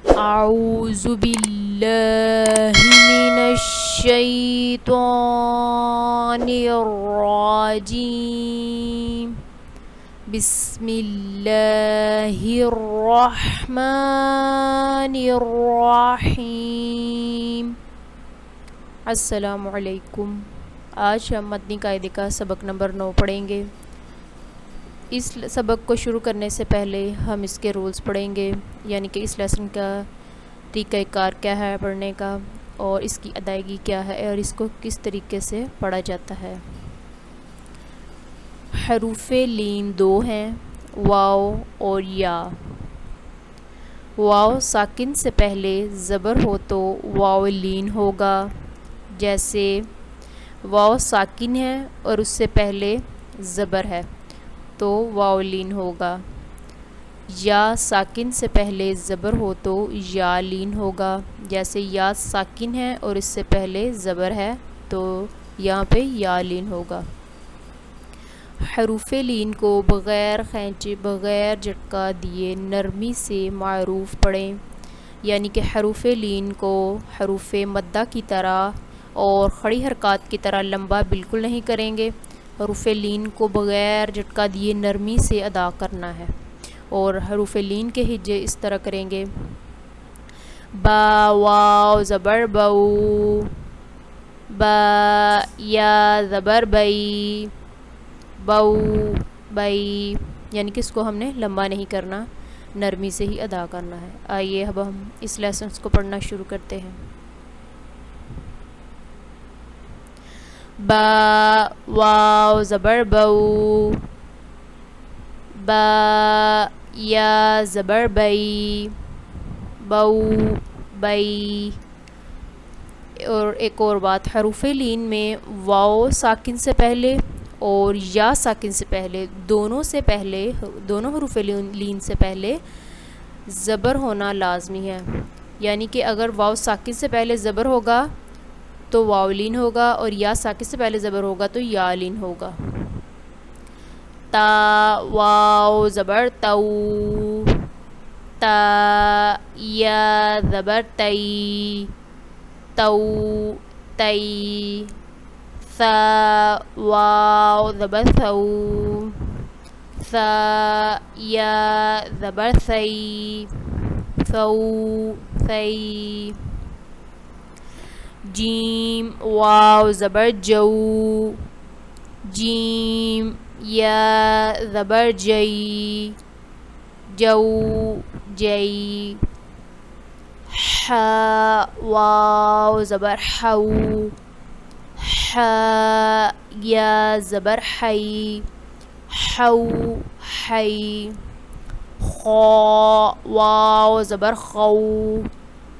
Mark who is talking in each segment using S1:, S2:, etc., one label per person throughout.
S1: اعوذ باللہ من الشیطان الرجیم بسم اللہ الرحمن الرحیم۔ السلام علیکم۔ آج ہم مدنی قاعدے کا سبق نمبر 9 پڑھیں گے۔ اس سبق کو شروع کرنے سے پہلے ہم اس کے رولز پڑھیں گے، یعنی کہ اس لیسن کا طریقہ کار کیا ہے پڑھنے کا، اور اس کی ادائیگی کیا ہے، اور اس کو کس طریقے سے پڑھا جاتا ہے۔ حروف لین 2 ہیں، واو اور یا۔ واو ساکن سے پہلے زبر ہو تو واو لین ہوگا، جیسے واو ساکن ہے اور اس سے پہلے زبر ہے تو واو لین ہوگا۔ یا ساکن سے پہلے زبر ہو تو یا لین ہوگا، جیسے یا ساکن ہے اور اس سے پہلے زبر ہے تو یہاں پہ یا لین ہوگا۔ حروف لین کو بغیر کھینچے، بغیر جھٹکا دیے نرمی سے معروف پڑھیں، یعنی کہ حروف لین کو حروف مدہ کی طرح اور کھڑی حرکات کی طرح لمبا بالکل نہیں کریں گے۔ حروف لین کو بغیر جھٹکا دیے نرمی سے ادا کرنا ہے، اور حروف لین کے ہجے اس طرح کریں گے: با واو زبر بو، با یا زبر بئی، بو بئی، یعنی کہ اس کو ہم نے لمبا نہیں کرنا، نرمی سے ہی ادا کرنا ہے۔ آئیے اب ہم اس لیسنس کو پڑھنا شروع کرتے ہیں۔ با واو زبر بو، با یا زبر بئی، بو بئی۔ اور ایک اور بات، حروف لین میں واو ساکن سے پہلے اور یا ساکن سے پہلے، دونوں حروف لین سے پہلے زبر ہونا لازمی ہے، یعنی کہ اگر واو ساکن سے پہلے زبر ہوگا تو واو لین ہوگا، اور یا ساکن سے پہلے زبر ہوگا تو یا لین ہوگا۔ تا واو زبر تو، تا یا زبر تئی، تو تئی۔ ثا واو زبر ثو، ثا یا زبر ثئی، ثو ثئی۔ جیم واو زبر جو، جیم یا زبر جئی، جو جئی۔ حا واو زبر حو، حا یا زبر حی، حو حی۔ خا واو زبر خو،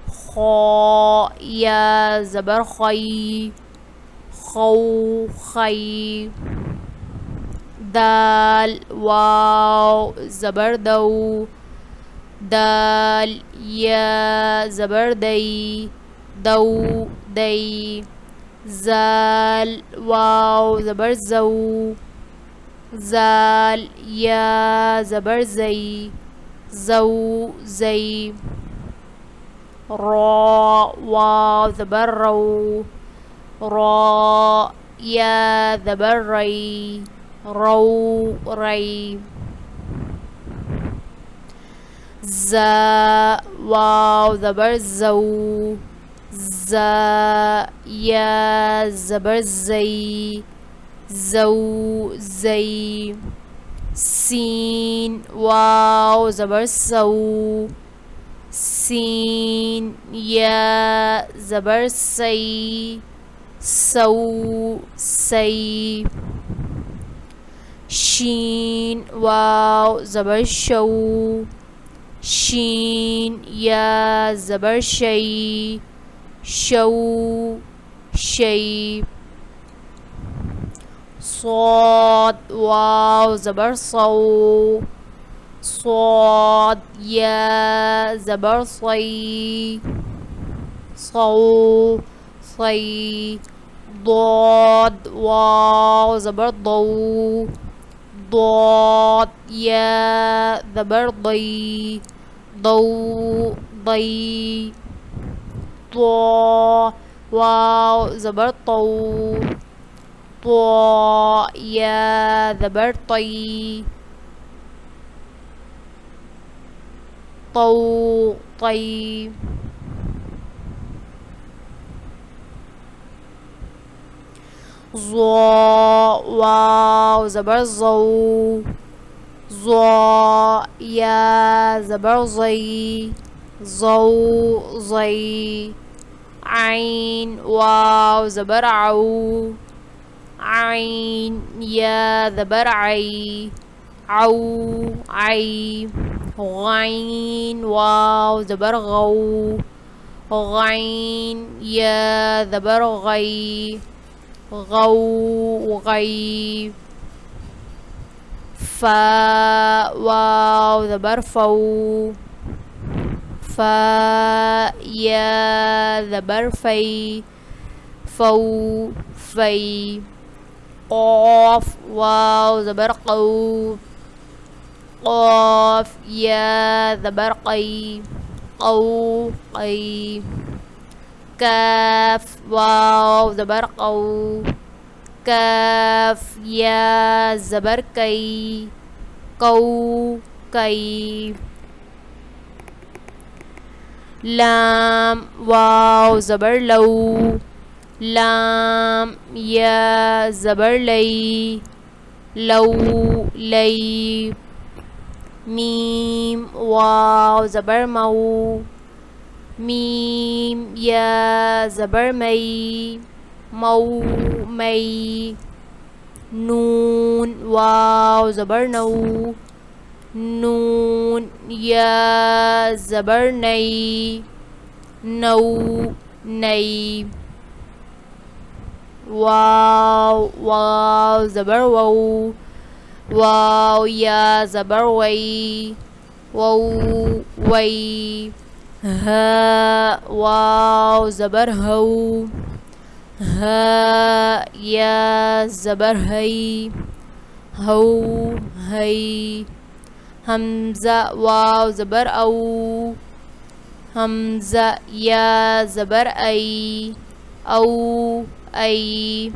S1: خا یا زبر خی، خو خی۔ دال واو زبر دو، دال یا زبر دئی، دو دئی۔ زال واو زبر زو، زال یا زبر زئی، زو زئی۔ را واو زبر رو، را یا زبر رئی، رو رئی۔ زا واو زبر زو، زا یا زبر زئی، زو زئی۔ سین واو زبر سو، سین یا زبر سی، سو سی۔ شین واو زبر شو، شین یا زبر شئی، شو شئی۔ صاد واو زبر صو، صاد یا زبر صی، صو صی۔ ضاد واو زبر ضو، ضاد یا زبر ضی، ضو ضی طو واو زبر طو طو یا زبر طی طو طی ضو واو زبر ضو ضو یا زبر ضی ضو ضی عین واو زبر عو عین یا زبر عی عو عی غین واو زبر غو غین یا زبر غی غو غی فا واو زبر فو فا یا زبر فی فو فی قاف واو زبر قو قاف یا زبر قی قو قی کاف واو زبر قو کاف یا زبر کئی قو کئی لام واو زبر لو لام یا زبر لئی لو لئی میم واو زبر مو میم یا زبر مئی مو مئی نون واو زبر نو نون یا زبر نئی نو نئی واو واو زبر وو واو یا زبر وئی وو وئی ہا واو زبر ہو ہا یا زبر ہئی ہو ہئی حمزہ واو زبر او حمزہ یا زبر ای او ای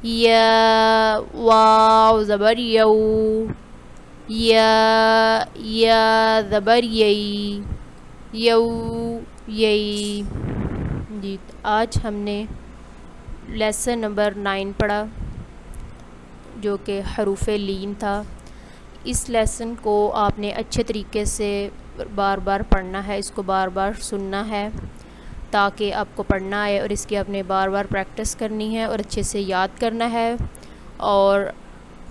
S1: یا واو زبر یو یا زبر یئی یو یئی. جی آج ہم نے لیسن نمبر 9 پڑھا جو کہ حروف لین تھا. اس لیسن کو آپ نے اچھے طریقے سے بار بار پڑھنا ہے, اس کو بار بار سننا ہے تاکہ آپ کو پڑھنا آئے, اور اس کی آپ نے بار بار پریکٹس کرنی ہے اور اچھے سے یاد کرنا ہے. اور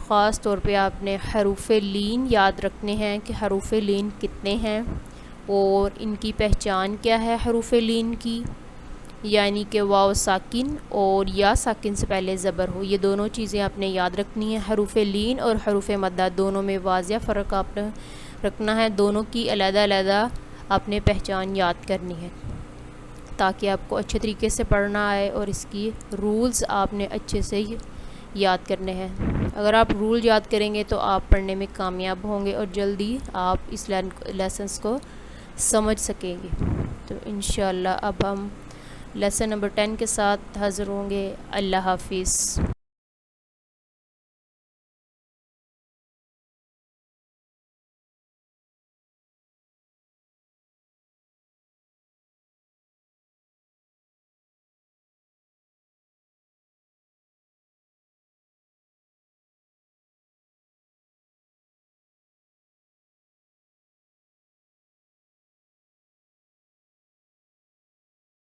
S1: خاص طور پہ آپ نے حروف لین یاد رکھنے ہیں کہ حروف لین کتنے ہیں اور ان کی پہچان کیا ہے. حروف لین کی یعنی کہ واو ساکن اور یا ساکن سے پہلے زبر ہو, یہ دونوں چیزیں آپ نے یاد رکھنی ہیں. حروف لین اور حروف مدہ دونوں میں واضح فرق آپ نے رکھنا ہے, دونوں کی علیحدہ علیحدہ آپ نے پہچان یاد کرنی ہے تاکہ آپ کو اچھے طریقے سے پڑھنا آئے, اور اس کی رولز آپ نے اچھے سے یاد کرنے ہیں. اگر آپ رول یاد کریں گے تو آپ پڑھنے میں کامیاب ہوں گے اور جلدی آپ اس لیسنس کو سمجھ سکیں گے. تو انشاءاللہ اب ہم لیسن نمبر 10 کے ساتھ حاضر ہوں گے. اللہ حافظ.